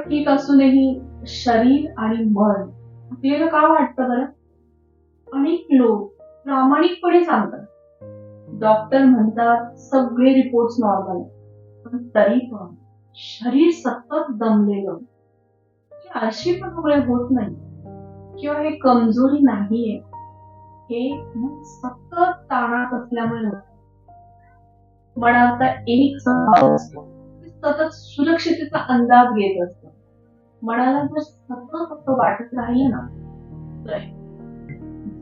ठीक असूनही शरीर आणि मन आपल्याला का वाटतं बरं? अनेक लोक प्रामाणिकपणे सांगतात, डॉक्टर म्हणतात सगळे रिपोर्ट्स नॉर्मल, पण तरी पण शरीर सतत दमलेलं. हे आळशीपणामुळे होत नाही किंवा हे कमजोरी नाहीये, हे मन सतत ताणात असल्यामुळे होतं. मनाचा एक स्वभाव असतो, सतत सुरक्षिततेचा अंदाज घेत असतं. मनाला जर सतत असं वाटत राहिलं ना, तर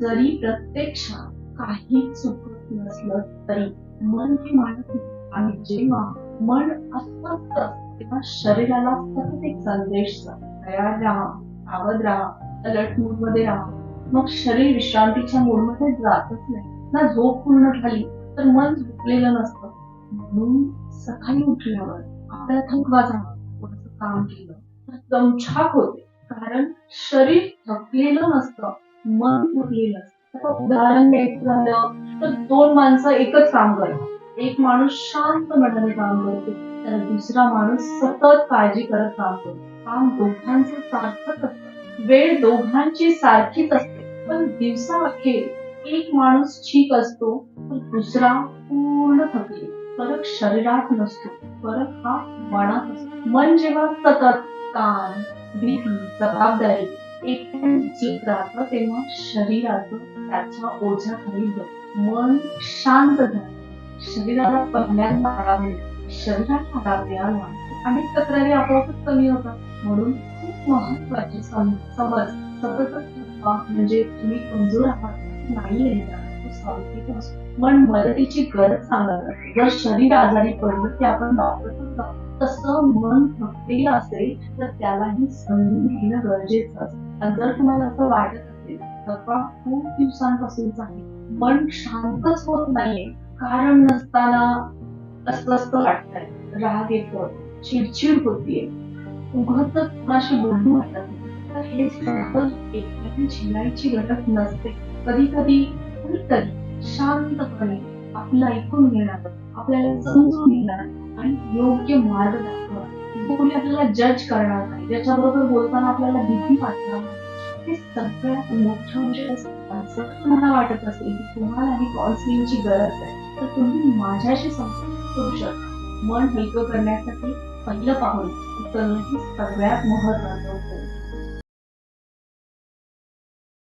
जरी प्रत्यक्षात काही चुकत नसलं तरी मन हे मानत नाही. आणि जेव्हा मन अस्वस्थ असतं तेव्हा शरीराला सतत एक संदेश जातो, तयार राहा, सावध राहा, अलर्ट मूड मध्ये राहा. मग शरीर विश्रांतीच्या मूड मध्ये जातच नाही ना. झोप पूर्ण झाली तर मन झोपलेलं नसतं. म्हणून सकाळी उठल्यावर आपल्याला थकवा जाणवतो. थोडंसं काम केलं तर दमछाक होते, कारण शरीर थकलेलं नसतं, मन थकलेलं असतं. आता उदाहरण द्यायचं झालं तर दोन माणसं एकच काम करतात. एक माणूस शांत मनाने काम करतो, तर दुसरा माणूस सतत काळजी करत काम करतो. काम दोघांचं सारखंच असतं, वेळ दोघांची सारखीच असते, पण दिवसाअखेर एक माणूस ठीक असतो तर दुसरा पूर्ण थकलेला. फरक शरीरात नसतो, फरक हा मनात असतो. मन जेव्हा सतत काम, भीती, जबाबदारी एकट्याने राहतं तेव्हा शरीराचं त्याच्या ओझ्याखाली जातं. मन शांत झालं, शरीराला पहिल्यांदा आराम मिळतो. शरीराला आराम मिळाला आणि तक्रारी आपोआपच कमी होतात. म्हणून खूप महत्वाची समज, सततच थकवा म्हणजे तुम्ही कमजोर आहात नाहीये, तो संकेत असतो. मन मदतीची गरज सांगत असते. जर शरीर आजारी पडलं की आपण डॉक्टरकडे जातो, तसं मन थकलेलं असेल तर त्यालाही समजून घेणं गरजेचं असतं. आणि जर तुम्हाला असं वाटत असेल थकवा खूप दिवसांपासूनच आहे, मन शांतच होत नाहीये, कारण नसताना अस्वस्थ वाटतंय, राग येतोय, चिडचिड होतीये, उगाचच कुणाशी बोलू वाटत नाही, तर हे सगळं एकट्याने झेलायची गरज नसते. कधी कधी कुणीतरी शांतपणे आपलं ऐकून घेणार, आपल्याला समजून घेणार आणि योग्य मार्ग दाखवणार. जो कोणी आपल्याला जज करणार नाही, ज्याच्याबरोबर बोलताना आपल्याला भीती वाटणार नाही. हे सगळ्यात मोठं म्हणजे असं. जर तुम्हाला वाटत असेल की तुम्हालाही काउन्सिलिंगची गरज आहे, तर तुम्ही माझ्याशी संपर्क करू शकता. मन हलकं करण्यासाठी पहिलं पाऊल उचलणं हे सगळ्यात महत्त्वाचं होतं.